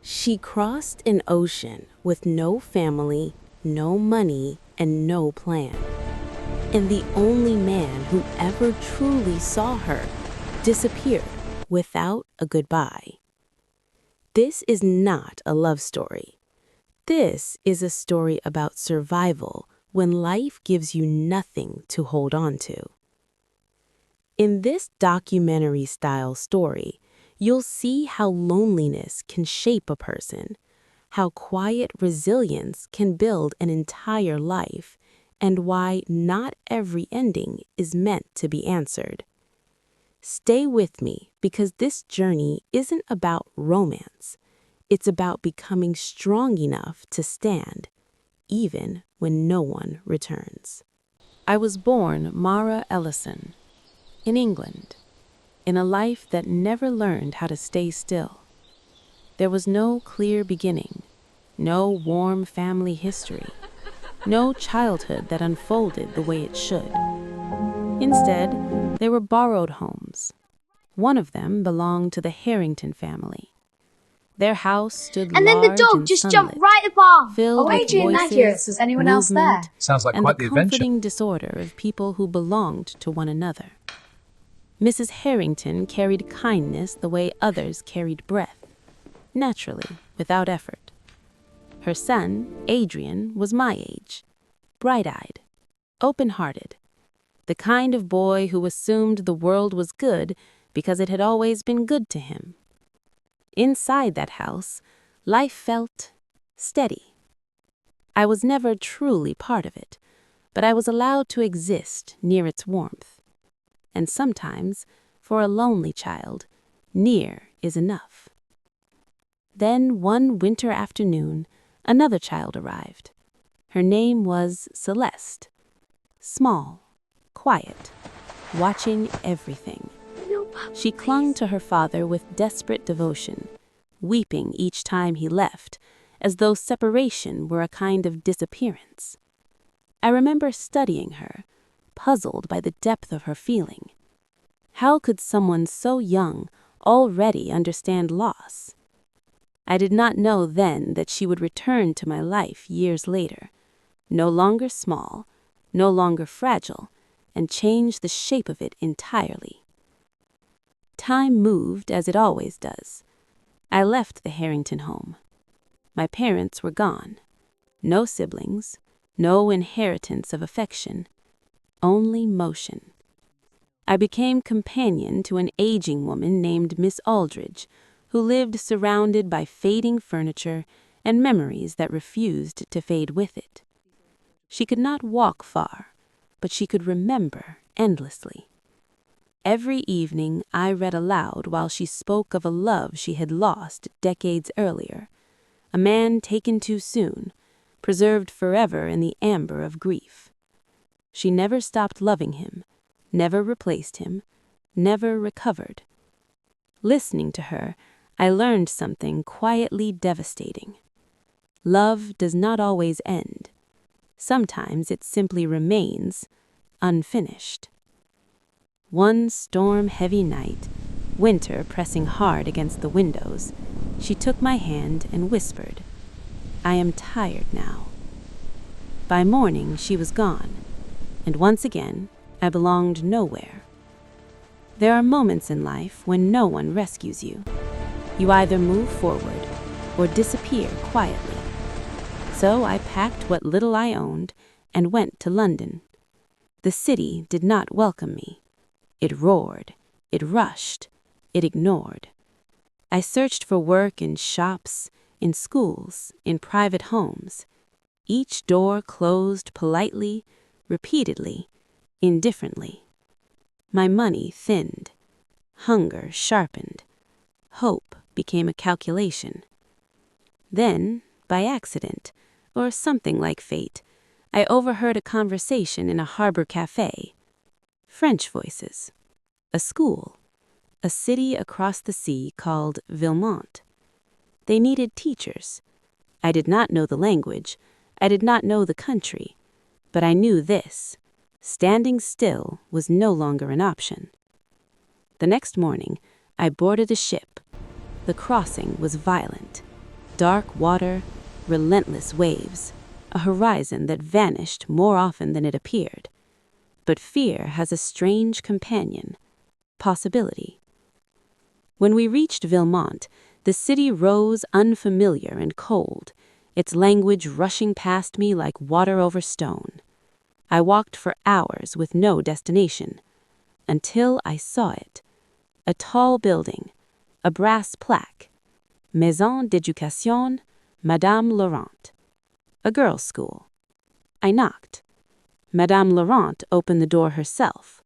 She crossed an ocean with no family, no money, and no plan. And the only man who ever truly saw her disappeared without a goodbye. This is not a love story. This is a story about survival when life gives you nothing to hold on to. In this documentary-style story, you'll see how loneliness can shape a person, how quiet resilience can build an entire life, and why not every ending is meant to be answered. Stay with me because this journey isn't about romance. It's about becoming strong enough to stand, even when no one returns. I was born Mara Ellison, in England, in a life that never learned how to stay still. There was no clear beginning, no warm family history, no childhood that unfolded the way it should. Instead, there were borrowed homes. One of them belonged to the Harrington family. Their house stood And then the large dog and just sunlit, jumped right above. filled with Adrian, voices, curious, was anyone else there? movement, Sounds like and quite the the adventure. comforting disorder of people who belonged to one another. Mrs. Harrington carried kindness the way others carried breath, naturally, without effort. Her son, Adrian, was my age, bright-eyed, open-hearted, the kind of boy who assumed the world was good because it had always been good to him. Inside that house, life felt steady. I was never truly part of it, but I was allowed to exist near its warmth. And sometimes, for a lonely child, near is enough. Then one winter afternoon, another child arrived. Her name was Celeste. Small, quiet, watching everything. She clung to her father with desperate devotion, weeping each time he left, as though separation were a kind of disappearance. I remember studying her, puzzled by the depth of her feeling. How could someone so young already understand loss? I did not know then that she would return to my life years later, no longer small, no longer fragile, and change the shape of it entirely. Time moved as it always does. I left the Harrington home. My parents were gone. No siblings, no inheritance of affection, only motion. I became companion to an aging woman named Miss Aldridge, who lived surrounded by fading furniture and memories that refused to fade with it. She could not walk far, but she could remember endlessly. Every evening I read aloud while she spoke of a love she had lost decades earlier, a man taken too soon, preserved forever in the amber of grief. She never stopped loving him, never replaced him, never recovered. Listening to her, I learned something quietly devastating. Love does not always end. Sometimes it simply remains unfinished. One storm-heavy night, winter pressing hard against the windows, she took my hand and whispered, "I am tired now." By morning, she was gone, and once again, I belonged nowhere. There are moments in life when no one rescues you. You either move forward or disappear quietly. So I packed what little I owned and went to London. The city did not welcome me. It roared, it rushed, it ignored. I searched for work in shops, in schools, in private homes. Each door closed politely, repeatedly, indifferently. My money thinned. Hunger sharpened. Hope became a calculation. Then, by accident, or something like fate, I overheard a conversation in a harbor cafe. French voices. A school. A city across the sea called Villemont. They needed teachers. I did not know the language. I did not know the country. But I knew this. Standing still was no longer an option. The next morning, I boarded a ship. The crossing was violent. Dark water, relentless waves, a horizon that vanished more often than it appeared. But fear has a strange companion, possibility. When we reached Villemont, the city rose unfamiliar and cold, its language rushing past me like water over stone. I walked for hours with no destination, until I saw it. A tall building, a brass plaque, Maison d'éducation, Madame Laurent. A girls' school. I knocked. Madame Laurent opened the door herself.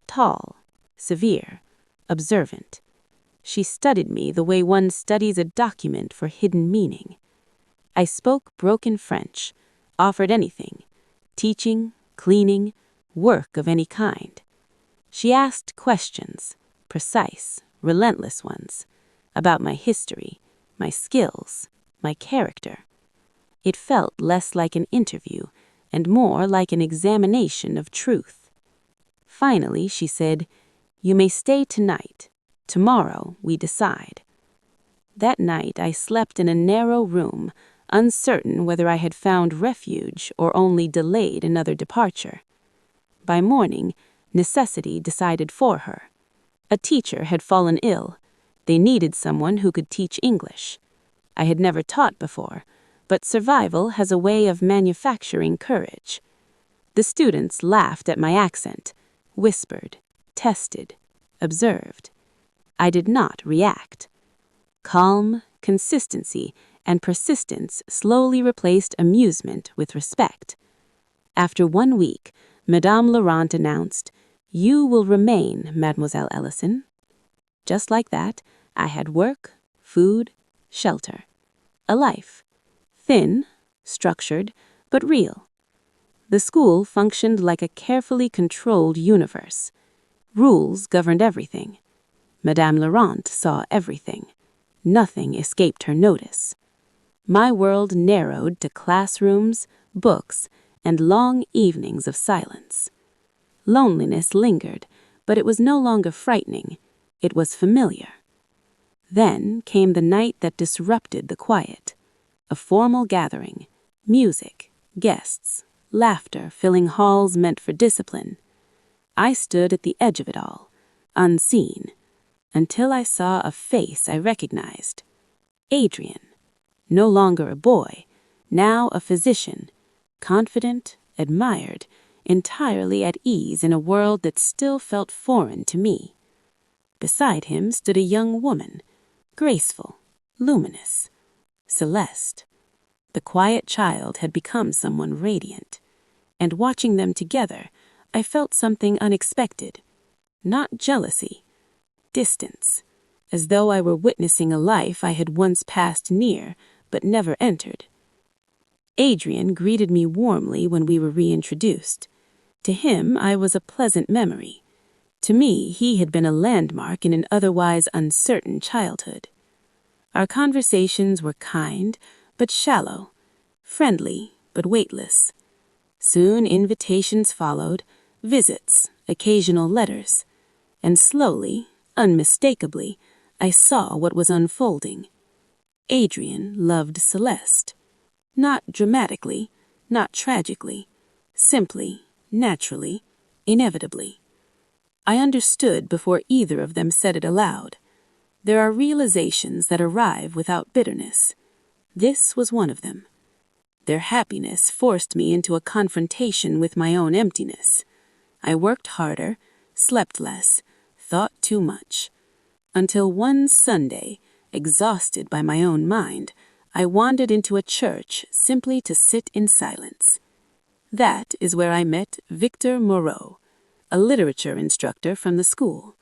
Tall, severe, observant. She studied me the way one studies a document for hidden meaning. I spoke broken French, offered anything, teaching, cleaning, work of any kind. She asked questions, precise, relentless ones, about my history, my skills, my character. It felt less like an interview and more like an examination of truth. Finally, she said, "You may stay tonight. Tomorrow we decide." That night I slept in a narrow room, uncertain whether I had found refuge or only delayed another departure. By morning, necessity decided for her. A teacher had fallen ill. They needed someone who could teach English. I had never taught before, but survival has a way of manufacturing courage. The students laughed at my accent, whispered, tested, observed. I did not react. Calm, consistency, and persistence slowly replaced amusement with respect. After 1 week, Madame Laurent announced, "You will remain, Mademoiselle Ellison." Just like that, I had work, food, shelter, a life. Thin, structured, but real. The school functioned like a carefully controlled universe. Rules governed everything. Madame Laurent saw everything. Nothing escaped her notice. My world narrowed to classrooms, books, and long evenings of silence. Loneliness lingered, but it was no longer frightening. It was familiar. Then came the night that disrupted the quiet. A formal gathering, music, guests, laughter filling halls meant for discipline. I stood at the edge of it all, unseen, until I saw a face I recognized. Adrian, no longer a boy, now a physician, confident, admired, entirely at ease in a world that still felt foreign to me. Beside him stood a young woman, graceful, luminous, Celeste. The quiet child had become someone radiant, and watching them together, I felt something unexpected. Not jealousy, distance, as though I were witnessing a life I had once passed near but never entered. Adrian greeted me warmly when we were reintroduced. To him, I was a pleasant memory. To me, he had been a landmark in an otherwise uncertain childhood. Our conversations were kind but shallow, friendly but weightless. Soon invitations followed, visits, occasional letters, and slowly, unmistakably, I saw what was unfolding. Adrian loved Celeste. Not dramatically, not tragically, simply, naturally, inevitably. I understood before either of them said it aloud. There are realizations that arrive without bitterness. This was one of them. Their happiness forced me into a confrontation with my own emptiness. I worked harder, slept less, thought too much. Until one Sunday, exhausted by my own mind, I wandered into a church simply to sit in silence. That is where I met Victor Moreau, a literature instructor from the school.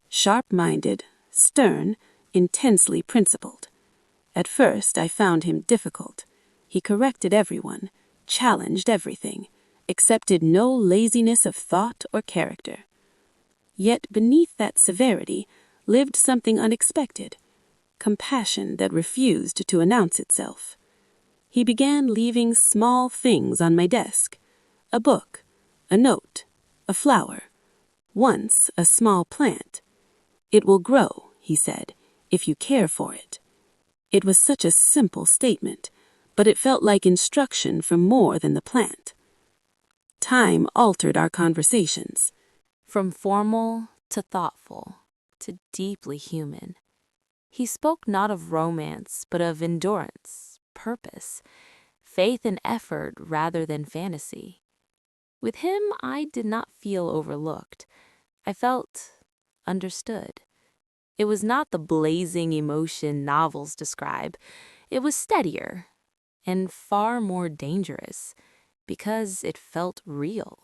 Sharp-minded, stern, intensely principled. At first, I found him difficult. He corrected everyone, challenged everything, accepted no laziness of thought or character. Yet beneath that severity lived something unexpected, compassion that refused to announce itself. He began leaving small things on my desk, a book, a note, a flower, once a small plant. "It will grow," he said, "if you care for it." It was such a simple statement, but it felt like instruction for more than the plant. Time altered our conversations. From formal to thoughtful to deeply human. He spoke not of romance, but of endurance, purpose, faith and effort rather than fantasy. With him, I did not feel overlooked. I felt understood. It was not the blazing emotion novels describe. It was steadier and far more dangerous because it felt real.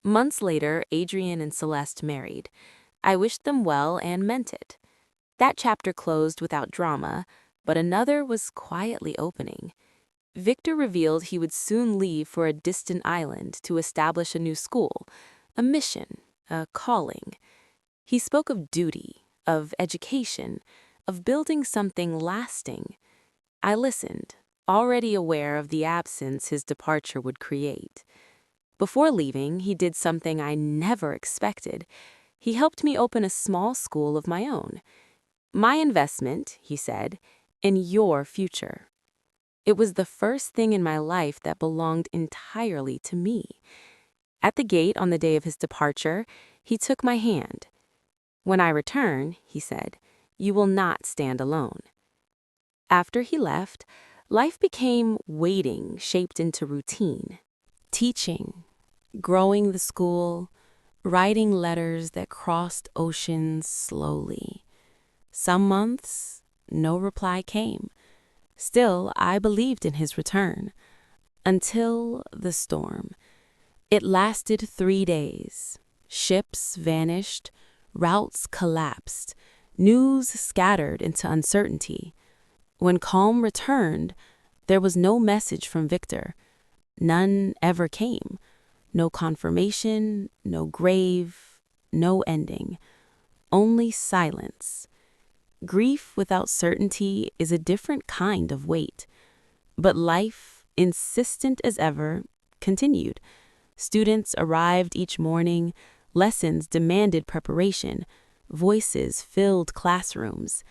Months later, Adrian and Celeste married. I wished them well and meant it. That chapter closed without drama, but another was quietly opening. Victor revealed he would soon leave for a distant island to establish a new school, a mission, a calling. He spoke of duty, of education, of building something lasting. I listened, already aware of the absence his departure would create. Before leaving, he did something I never expected. He helped me open a small school of my own. My investment, he said, in your future. It was the first thing in my life that belonged entirely to me. At the gate on the day of his departure, he took my hand. When I return, he said, you will not stand alone. After he left, life became waiting, shaped into routine. Teaching, growing the school, writing letters that crossed oceans slowly. Some months, no reply came. Still, I believed in his return. Until the storm. It lasted 3 days. Ships vanished, routes collapsed, news scattered into uncertainty. When calm returned, there was no message from Victor. None ever came. No confirmation, no grave, no ending. Only silence. Grief without certainty is a different kind of weight. But life, insistent as ever, continued. Students arrived each morning, lessons demanded preparation, voices filled classrooms,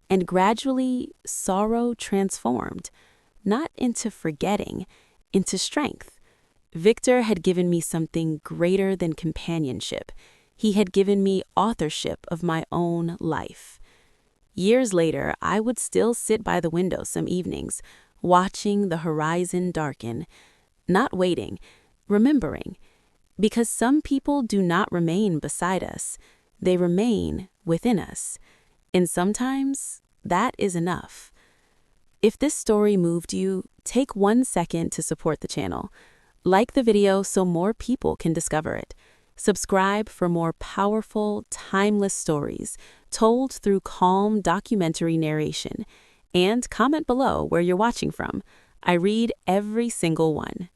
and gradually sorrow transformed, not into forgetting, into strength. Victor had given me something greater than companionship. He had given me authorship of my own life. Years later, I would still sit by the window some evenings, watching the horizon darken, not waiting, remembering, because some people do not remain beside us, they remain within us, and sometimes that is enough. If this story moved you, take 1 second to support the channel. Like the video so more people can discover it. Subscribe for more powerful, timeless stories told through calm documentary narration. And comment below where you're watching from. I read every single one.